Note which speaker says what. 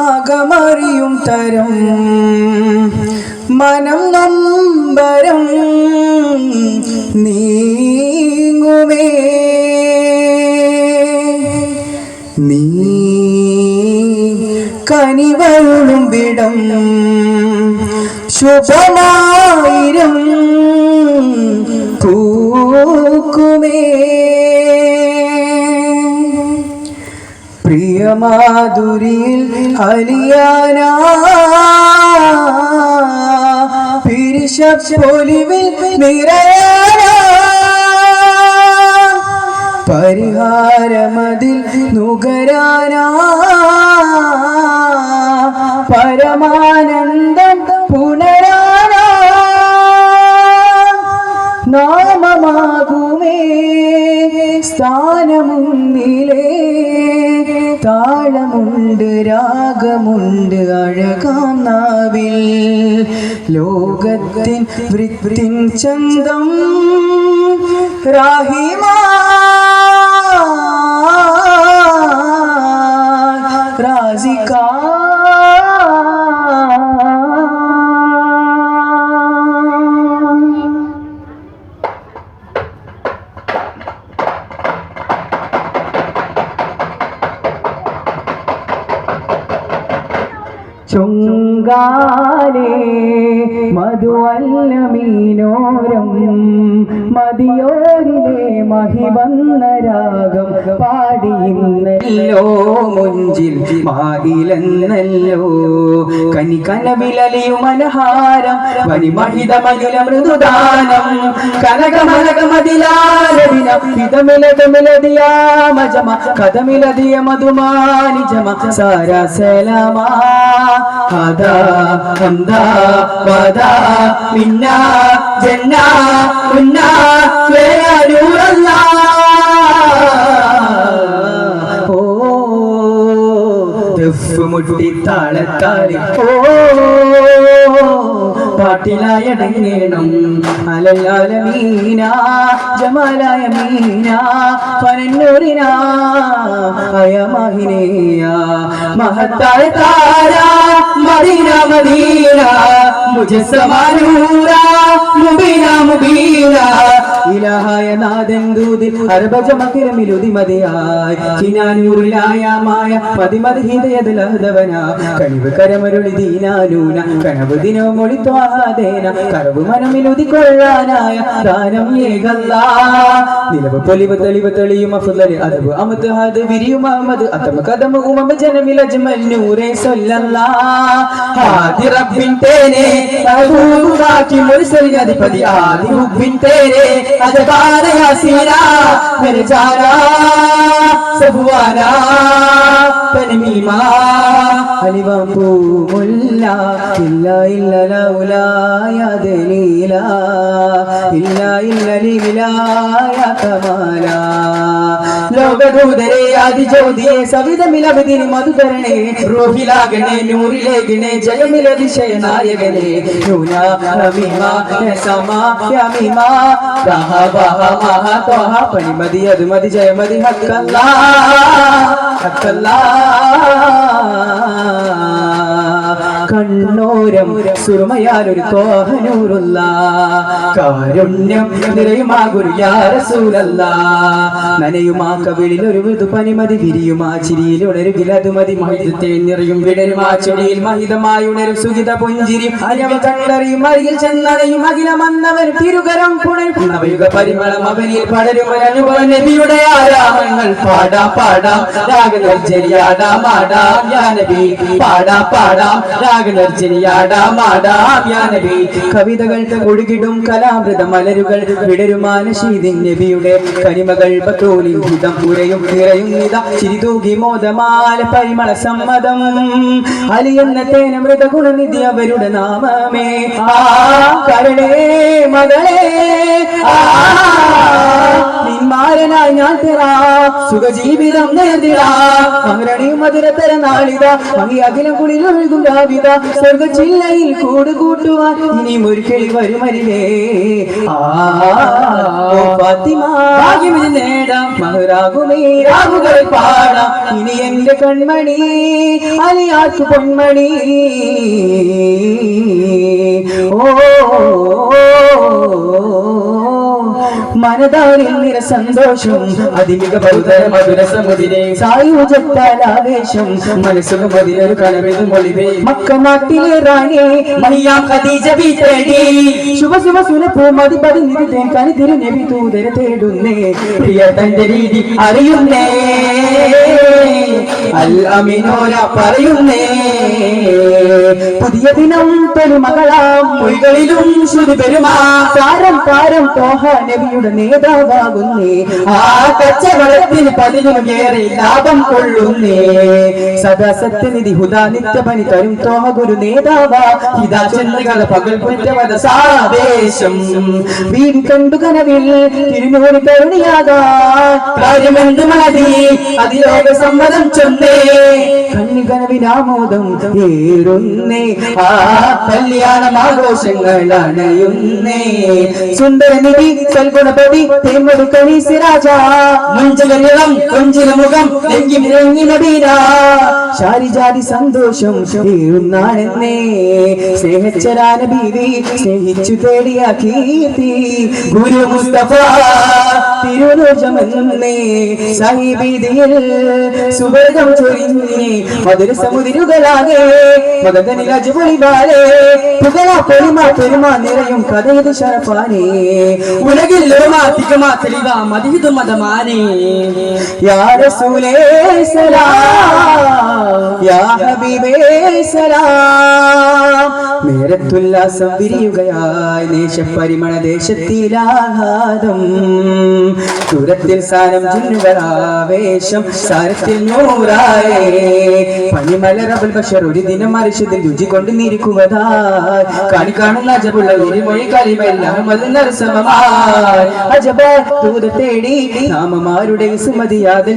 Speaker 1: അകമറിയും തരം മനം നൊമ്പരം നീങ്ങുമേ നീ കനിവരുളും വിടം ശുഭമായിരം പൂക്കുമേ പ്രിയമാധുരിയിൽ അലിയാനാ പിരിശപ്പൊലിവിൽ നിറയാനാ പരിഹാരമതിൽ നുകരാനാ പരമാനന്ദം പുണരാനാ നാമമാകുമേ സ്ഥാനമുന്നിലേ താളമുണ്ട് രാഗമുണ്ട് അഴകാം നാവിൽ ലോകത്തിൻ വൃത്തിൻ ചന്തം റാഹിമാ റാസികാ ചുങ്കാലേ മധുവല്ല മീനോരം മതിയോരിലെ മഹിവന്ന രാഗം പാടിയുന്നല്ലോ മുഞ്ചിൽ മായിലെന്നല്ലോ കനി കനവിലലിയും മനഹാരം വനിമഹിത മതില മൃദുദാനം കനകമനകമതിലാലവിന ഹിതമിലതമിലതിയാ മജമ കഥമിലതിയ മധുമാനിജമ സാരാ സലാമാ ഹദാ ഹംദാ വദാ മിന്നാ ജന്നാ ഉന്നാ യാ നൂറല്ലാഹ് ഓ ദഫ് മുട്ടി താളത്താലി ഓ പാട്ടിലായടങ്ങേണം അലലാലമീന ജമാലായ മീന ഫനന്നൂരിന അയമാഹിനേയ മഹത്തായ താര മദീന മദീന മുജസ്സമാ നൂറാ മുബീന മുബീന ഇലാഹായ നാദൻ ദൂതിൽ അർബജമകിരമിലുതി മതിയായി ചിനാനൂറിലായ മായ പതിമദ്ഹിതയദലഹദവന കനിവ് കരമരുളി ദീനാനൂന കനവ് ദിനവും ഒളിത്വാദേന കറവ് മനമിലുതി കൊള്ളാനായ ദാനം ഏകല്ലാ നിലവ് പൊലിവ് തെളിവ് തെളിയും അഫ്ളലി അദബ് അമത് ഹദ് വിരിയും അഹ്മദ് അതമ കദമ ഉമമ ജനമിൽ അജ്മൽ നൂറേ സല്ലല്ലാഹ് ഹാദി റബ്ബിൻ തേനെ അബൂബാക്കി മുർസൽ അധിപതി ആദി ഹുബ്ബിൻ തേരെ അജബാന യാസീനാ മെരെ ജാനാ സഫ്വാനാ തൻമീമാ അലിവപൂ മുല്ല ഇല്ല ഇല്ല ലൗലാ യാ ദലീലാ ഇല്ല ഇല്ല ലീലാ യാ കമാലാ ലോകദൂതരെ ആദിജ്യോതിയെ സവിധമിലവതിന് മധുകരണേ റൂഹിലാകണേ നൂറിലേകണേ ജയമിലതിശയനായകനെ നൂനാ ഹമീമാ സമാ യമീമാ തഹ ബഹ മഹ ത്വഹ പണിമതി അതുമതി ജയമതി ഹക്കല്ലാ ഹക്കല്ലാ കണ്ണോരം സുറുമയാലൊരു കോഹനൂറുള്ള കാരുണ്യം നിറയുമാ ഗുരു യാ റസൂലല്ലാ നനയുമാ കവിളിലൊരു മൃദു പനിമതി വിരിയുമാ ചിരിയിലുണരുകിലതുമതി മഹിതത്തെ നിറയും വിടരുമാ ചെടിയിൽ മഹിതമായി ഉണരും സുഗിത പുഞ്ചിരി അരവ കണ്ടറിയും അരികിൽ ചെന്നറിയും അഖിലമന്നവൻ തിരുകരം പുണയും നവയുഗ പരിമളം അവനിൽ പടരും അനുഭവ നബിയുടെ ആരാമങ്ങൾ പാടാം പാടാം രാഗനർജരിയാടാം ആടാം യാ നബി പാടാം പാടാം കവിതകൾ ഒഴുകിടും കലാമൃത മലരുകൾ വിടരുമാനശീതിൻ നബിയുടെ കനിമകൾ പത്തോലിൻ ഹിതം പുരയും നിറയും നിത ചിരിതൂകി മോദമാല പരിമള സമ്മതം അലിയെന്ന തേന മൃത ഗുണനിധി അവരുടെ നാമമേ ആ കരണേ മകളേ നിന്മാരനായി ഞാൻ തെറാ സുഖജീവിതം നേർന്നിടാ മകരണി മധുരതര നാളിത മങ്ങി അഖിലം കുളിരൊഴുകും രാവിത സ്വർഗ ചില്ലയിൽ കൂട് കൂട്ടുവാൻ ഇനിയും ഒരു കിളി വരുമരിലേ ഫാത്തിമ ഭാഗ്യമിത് നേടാം മഹറാകുമേ രാവുകൾ പാടാം ഇനി എന്റെ കൺമണി അലിയാർക്ക് പൊന്മണി മനതാരിൽ നിര സന്തോഷം അതിമിക ബൗദ്ധ മധുര സമുദിരെ സായുജത്താൽ ആവേശം മനസ്സുക മതിലൊരു കലവിത് മൊഴിവേ മക്ക നാട്ടിലെ റാണി മണിയാം ഖദീജ ബി തേടി ശുഭ ശുഭ സുനപ്പൂ മതി പതി നിരുതേൻ കനി തിരു നബി തൂതര തേടുന്നേ പ്രിയ തന്റെ രീതി അറിയുന്നേ അൽ അമീനോര പറയുന്നേ പുതിയ ദിനം പെരുമകളാം പൊയ്കളിലും ശ്രുതി പെരുമാ താരം താരം തോഹ നബിയുടെ നേതാവാകുന്നേ ആ കച്ചവടത്തിന് പതിനും ഏറെ ലാഭം കൊള്ളുന്നേ സദാ സത്യനിധി ഹുദാ നിത്യപനി തരും തോഹ ഗുരു നേതാവാ ഹിതാ ചന്ദ്രികള പകൽ പുറ്റവത സാവേശം വീട് കണ്ടു കനവിൽ തിരുനൂറ് കരുണിയാകാൻ കാര്യമെന്ത് മതി അതിലോക സമ്മതം ചൊന്നേ കണ്ണി കനവിനാമോദം ഏറുന്നേ ആ കല്യാണം ആഘോഷങ്ങൾ അണയുന്നേ സുന്ദരനിധി സൽഗുണപതി തേമൊരു കണീസിരാജ മുഞ്ചിലും കൊഞ്ചില മുഖം ശാരിജാതി സന്തോഷം ഏറുന്നാണെന്നേ സ്നേഹച്ചരാന ബീവി സ്നേഹിച്ചു തേടിയ കീർത്തി ഗുരു മുസ്തഫ തിരുനോജമെന്നേ സാഹിബീതിയിൽ സുവർഗം ചൊരിഞ്ഞേ മധുര സമുദ്രുകളാകെ മകതനിൽ അജുപൊളിവാലേ പുകഴ പെരുമ പെരുമ നിറയും കഥയത് ശരഫാനേ ഉലകിൽ ലോമാത്തികമാ തെളിവ മതിഹിതു മതമാനേ യാ റസൂലേ സലാം യാ ഹബീബേ സലാം മേരത്തുല്ലാസം വിരിയുകയായി ദേശപരിമള ദേശത്തിലാഘാതം ദൂരത്തിൽ സാരം ജിന്നുകളാവേശം സാരത്തിൽ നൂറായേ പനിമലറബൽ ബഷർ ഒരു ദിനം മരിച്ചതിൽ രുചി കൊണ്ട് നിരിക്കുവതായി കാണി കാണുന്ന അജബുള്ള ഒരു മൊഴി കളിമെല്ലാം അത് നരസമമായി അജബ ദൂര തേടി നാമമാരുടെ സുമതിയാതിൽ